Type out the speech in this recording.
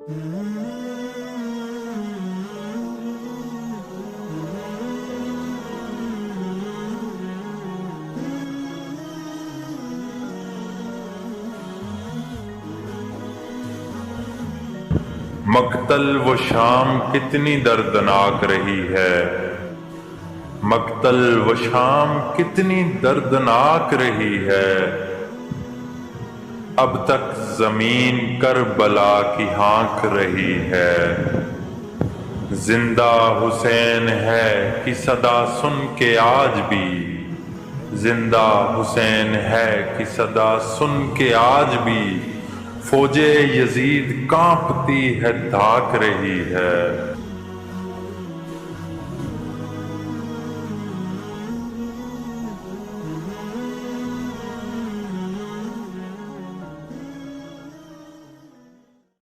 مقتل و شام کتنی دردناک رہی ہے، مقتل و شام کتنی دردناک رہی ہے، اب تک زمین کربلا کی ہانک رہی ہے، زندہ حسین ہے کی صدا سن کے آج بھی، زندہ حسین ہے کی صدا سن کے آج بھی، فوج یزید کانپتی ہے دھاک رہی ہے۔